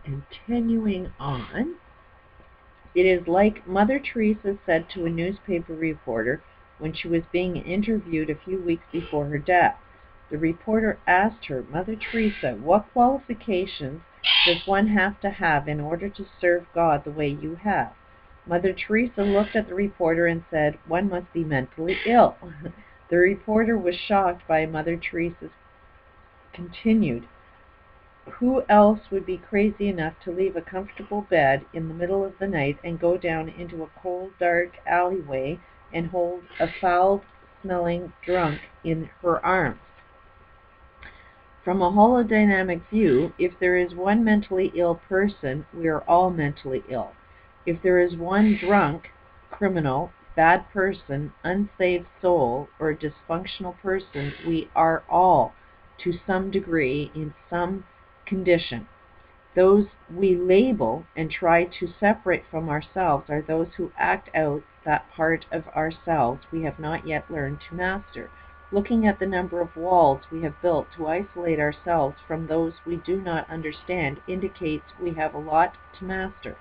Continuing on, it is like Mother Teresa said to a newspaper reporter when she was being interviewed a few weeks before her death. The reporter asked her, "Mother Teresa, what qualifications does one have to have in order to serve God the way you have?" Mother Teresa looked at the reporter and said, "One must be mentally ill." The reporter was shocked by Mother Teresa's continued, "Who else would be crazy enough to leave a comfortable bed in the middle of the night and go down into a cold, dark alleyway and hold a foul-smelling drunk in her arms?" From a holodynamic view, if there is one mentally ill person, we are all mentally ill. If there is one drunk, criminal, bad person, unsaved soul, or dysfunctional person, we are all, to some degree, in some condition. Those we label and try to separate from ourselves are those who act out that part of ourselves we have not yet learned to master. Looking at the number of walls we have built to isolate ourselves from those we do not understand indicates we have a lot to master.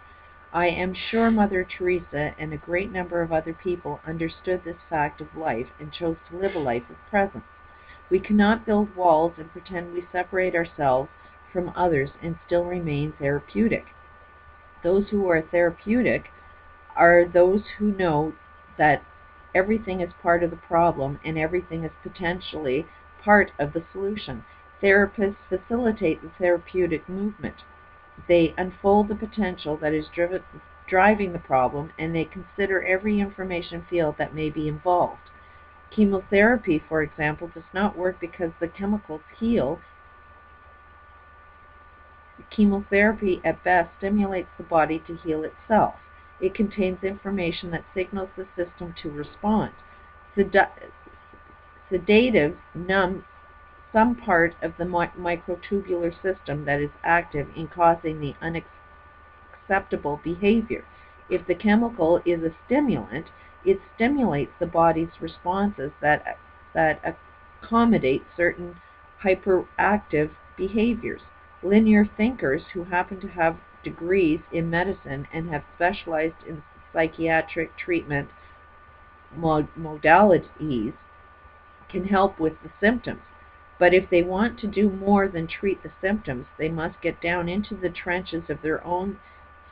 I am sure Mother Teresa and a great number of other people understood this fact of life and chose to live a life of presence. We cannot build walls and pretend we separate ourselves from others and still remain therapeutic. Those who are therapeutic are those who know that everything is part of the problem and everything is potentially part of the solution. Therapists facilitate the therapeutic movement. They unfold the potential that is driving the problem, and they consider every information field that may be involved. Chemotherapy, for example, does not work because the chemicals heal. Chemotherapy at best stimulates the body to heal itself. It contains information that signals the system to respond. Sedatives numb some part of the microtubular system that is active in causing the unacceptable behavior. If the chemical is a stimulant, it stimulates the body's responses that accommodate certain hyperactive behaviors. Linear thinkers who happen to have degrees in medicine and have specialized in psychiatric treatment modalities can help with the symptoms. But if they want to do more than treat the symptoms, they must get down into the trenches of their own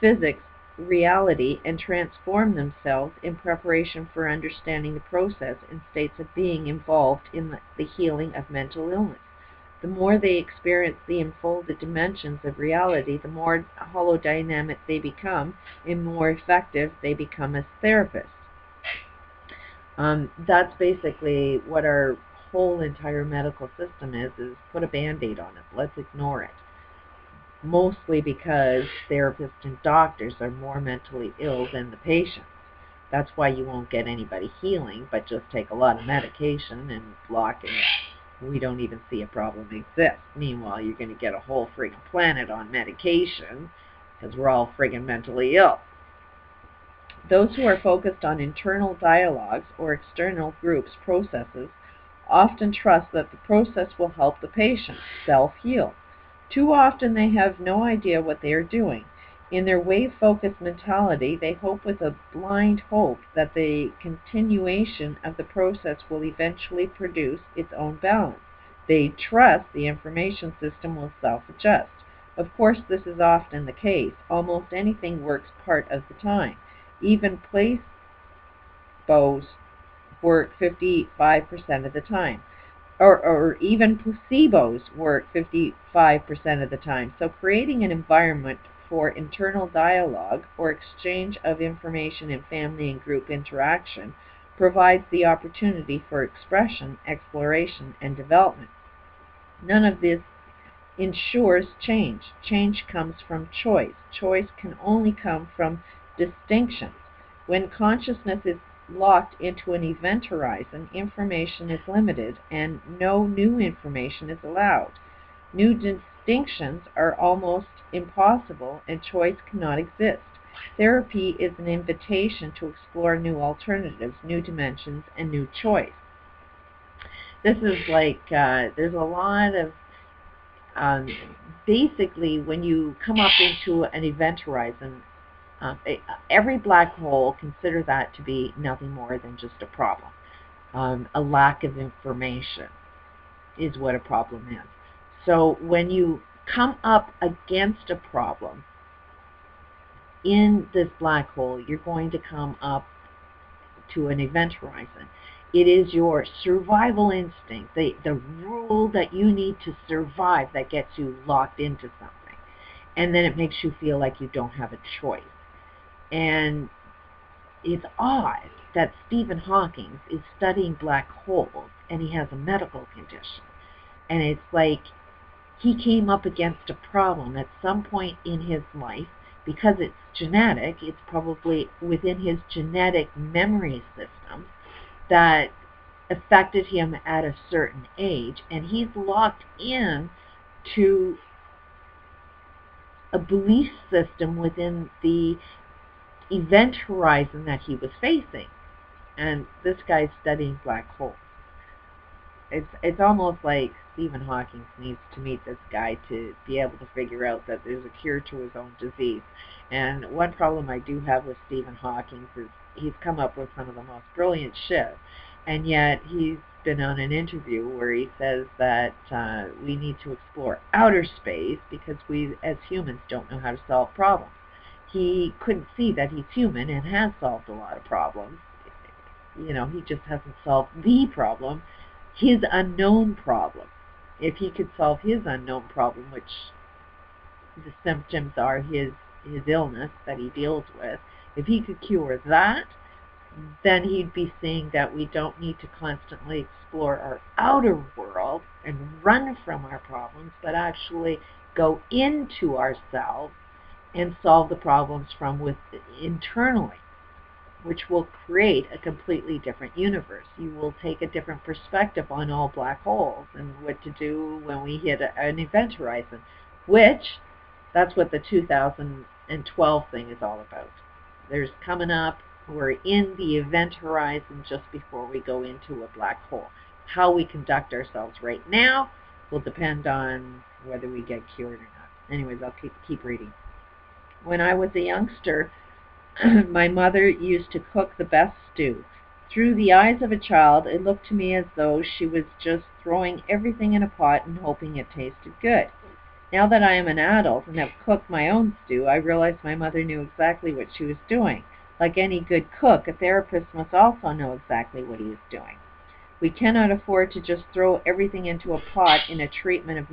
physics, reality, and transform themselves in preparation for understanding the process and states of being involved in the healing of mental illness. The more they experience the unfolded dimensions of reality, the more holodynamic they become and more effective they become as therapists. That's basically what our whole entire medical system is put a Band-Aid on it. Let's ignore it. Mostly because therapists and doctors are more mentally ill than the patients. That's why you won't get anybody healing, but just take a lot of medication and block it. We don't even see a problem exist. Meanwhile, you're going to get a whole friggin' planet on medication because we're all friggin' mentally ill. Those who are focused on internal dialogues or external groups' processes often trust that the process will help the patient self-heal. Too often they have no idea what they are doing. In their wave-focused mentality, they hope with a blind hope that the continuation of the process will eventually produce its own balance. They trust the information system will self-adjust. Of course, this is often the case. Almost anything works part of the time. Even placebos work 55% of the time. Or even placebos work 55% of the time. So creating an environment for internal dialogue or exchange of information in family and group interaction provides the opportunity for expression, exploration, and development. None of this ensures change. Change comes from choice. Choice can only come from distinctions. When consciousness is locked into an event horizon, information is limited and no new information is allowed. New distinctions are almost impossible and choice cannot exist. Therapy is an invitation to explore new alternatives, new dimensions, and new choice. This is like, there's a lot of Um, Basically, when you come up into an event horizon, every black hole, consider that to be nothing more than just a problem. A lack of information is what a problem is. So when you come up against a problem in this black hole, you're going to come up to an event horizon. It is your survival instinct, the rule that you need to survive, that gets you locked into something. And then it makes you feel like you don't have a choice. And it's odd that Stephen Hawking is studying black holes and he has a medical condition. And it's like he came up against a problem at some point in his life. Because it's genetic, it's probably within his genetic memory system that affected him at a certain age, and he's locked in to a belief system within the event horizon that he was facing. And this guy's studying black holes. It's almost like Stephen Hawking needs to meet this guy to be able to figure out that there's a cure to his own disease. And one problem I do have with Stephen Hawking is he's come up with some of the most brilliant shit, and yet he's been on an interview where he says that we need to explore outer space because we as humans don't know how to solve problems. He couldn't see that he's human and has solved a lot of problems. You know, he just hasn't solved the problem, his unknown problem. If he could solve his unknown problem, which the symptoms are his illness that he deals with, if he could cure that, then he'd be seeing that we don't need to constantly explore our outer world and run from our problems, but actually go into ourselves and solve the problems from within internally, which will create a completely different universe. You will take a different perspective on all black holes and what to do when we hit an event horizon, which that's what the 2012 thing is all about. There's coming up, we're in the event horizon just before we go into a black hole. How we conduct ourselves right now will depend on whether we get cured or not. Anyways, I'll keep reading. When I was a youngster, my mother used to cook the best stew. Through the eyes of a child, it looked to me as though she was just throwing everything in a pot and hoping it tasted good. Now that I am an adult and have cooked my own stew, I realize my mother knew exactly what she was doing. Like any good cook, a therapist must also know exactly what he is doing. We cannot afford to just throw everything into a pot in a treatment of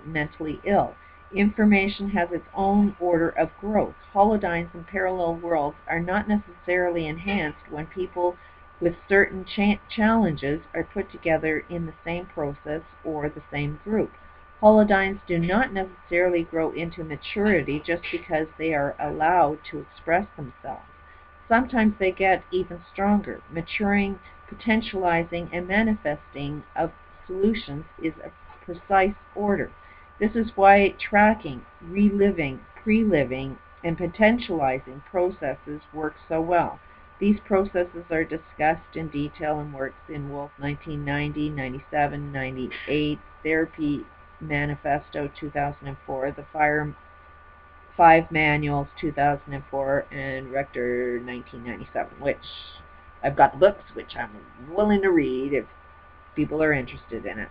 mentally ill. Information has its own order of growth. Holodynes and parallel worlds are not necessarily enhanced when people with certain challenges are put together in the same process or the same group. Holodynes do not necessarily grow into maturity just because they are allowed to express themselves. Sometimes they get even stronger. Maturing, potentializing, and manifesting of solutions is a precise order. This is why tracking, reliving, pre-living, and potentializing processes work so well. These processes are discussed in detail in works in Wolf 1990, 97, 98, Therapy Manifesto 2004, the Five Manuals 2004, and Rector 1997, which I've got the books, which I'm willing to read if people are interested in it.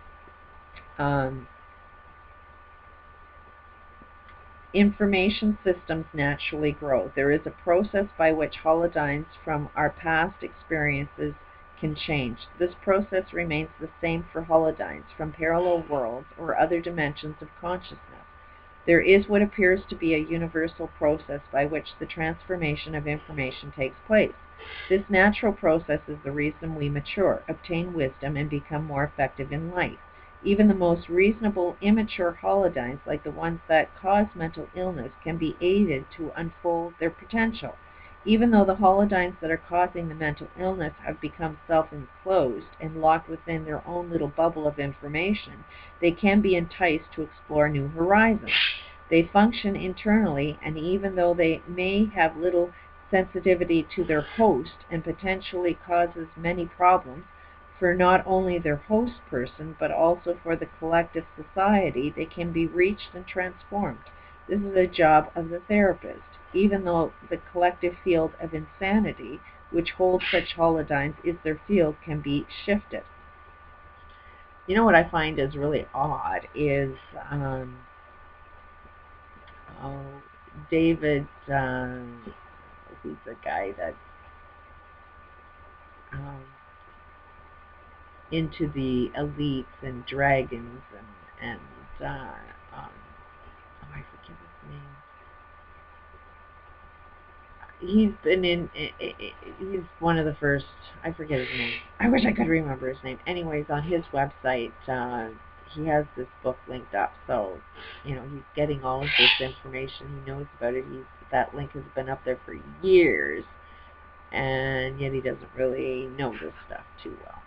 Information systems naturally grow. There is a process by which holodynes from our past experiences can change. This process remains the same for holodynes from parallel worlds or other dimensions of consciousness. There is what appears to be a universal process by which the transformation of information takes place. This natural process is the reason we mature, obtain wisdom, and become more effective in life. Even the most reasonable immature holodynes, like the ones that cause mental illness, can be aided to unfold their potential. Even though the holodynes that are causing the mental illness have become self-enclosed and locked within their own little bubble of information, they can be enticed to explore new horizons. They function internally, and even though they may have little sensitivity to their host and potentially causes many problems, for not only their host person, but also for the collective society. They can be reached and transformed. This is the job of the therapist, even though the collective field of insanity, which holds such holodynes, is their field, can be shifted. You know what I find is really odd is oh, David, who's the guy that's into the elites and dragons and oh, I forget his name. He's been in. He's one of the first. I forget his name. I wish I could remember his name. Anyways, on his website, he has this book linked up. So, he's getting all of this information. He knows about it. That link has been up there for years, and yet he doesn't really know this stuff too well.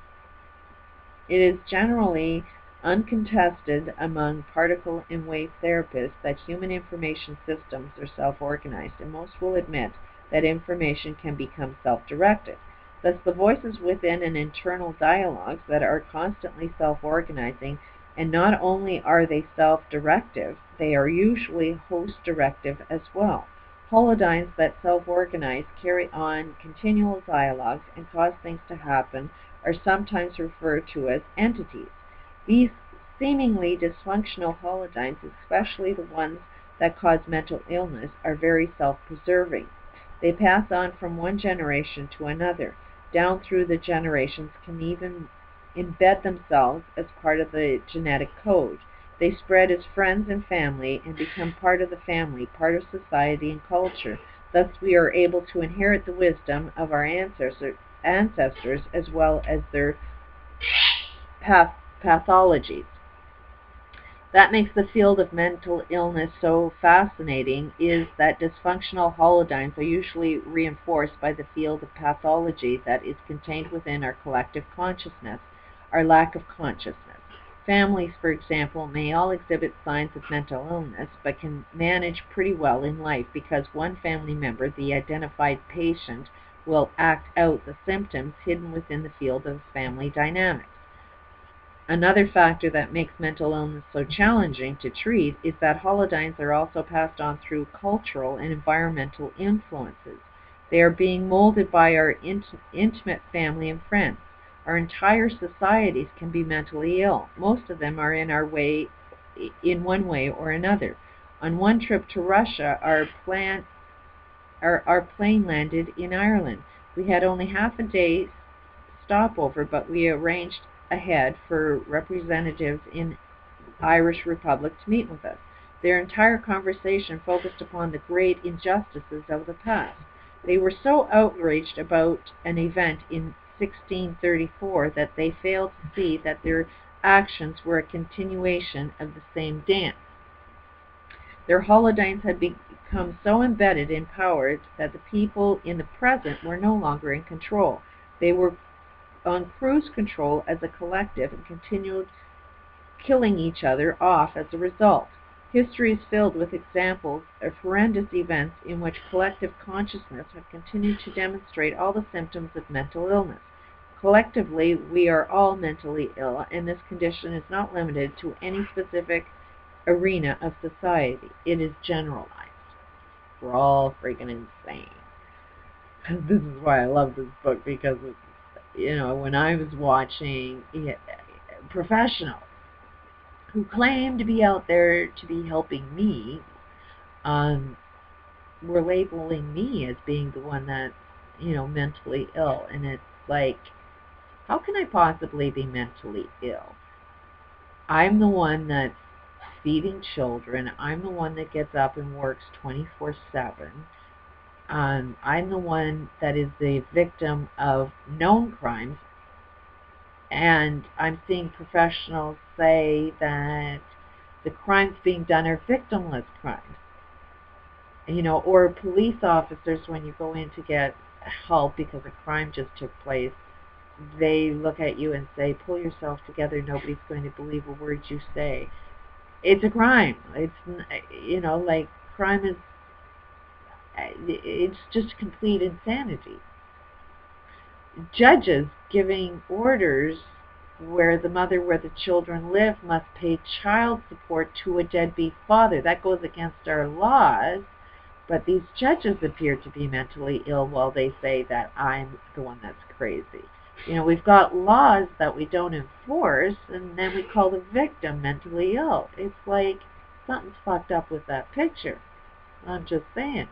It is generally uncontested among particle and wave therapists that human information systems are self-organized, and most will admit that information can become self-directed. Thus, the voices within an internal dialogues that are constantly self-organizing, and not only are they self-directive, they are usually host-directive as well. Holodynes that self-organize carry on continual dialogues and cause things to happen are sometimes referred to as entities. These seemingly dysfunctional holodynes, especially the ones that cause mental illness, are very self-preserving. They pass on from one generation to another. Down through the generations can even embed themselves as part of the genetic code. They spread as friends and family and become part of the family, part of society and culture. Thus we are able to inherit the wisdom of our ancestors as well as their pathologies. That makes the field of mental illness so fascinating, is that dysfunctional holodynes are usually reinforced by the field of pathology that is contained within our collective consciousness, our lack of consciousness. Families, for example, may all exhibit signs of mental illness, but can manage pretty well in life because one family member, the identified patient, will act out the symptoms hidden within the field of family dynamics. Another factor that makes mental illness so challenging to treat is that holodynes are also passed on through cultural and environmental influences. They are being molded by our intimate family and friends. Our entire societies can be mentally ill. Most of them are in one way or another. On one trip to Russia, our plane landed in Ireland. We had only half a day stopover, but we arranged ahead for representatives in Irish Republic to meet with us. Their entire conversation focused upon the great injustices of the past. They were so outraged about an event in 1634 that they failed to see that their actions were a continuation of the same dance. Their holodynes had become so embedded in power that the people in the present were no longer in control. They were on cruise control as a collective and continued killing each other off as a result. History is filled with examples of horrendous events in which collective consciousness have continued to demonstrate all the symptoms of mental illness. Collectively, we are all mentally ill, and this condition is not limited to any specific arena of society. It is generalized. We're all freaking insane. This is why I love this book, because when I was watching professionals who claim to be out there to be helping me, were labeling me as being the one that's, mentally ill. And it's like, how can I possibly be mentally ill? I'm the one that's feeding children. I'm the one that gets up and works 24/7. I'm the one that is the victim of known crimes, and I'm seeing professionals say that the crimes being done are victimless crimes. Or police officers, when you go in to get help because a crime just took place, they look at you and say, pull yourself together, nobody's going to believe a word you say. It's a crime. It's, crime is, it's just complete insanity. judges giving orders where the mother where the children live must pay child support to a deadbeat father. That goes against our laws, but these judges appear to be mentally ill while they say that I'm the one that's crazy. You know, we've got laws that we don't enforce, and then we call the victim mentally ill. It's like something's fucked up with that picture. I'm just saying.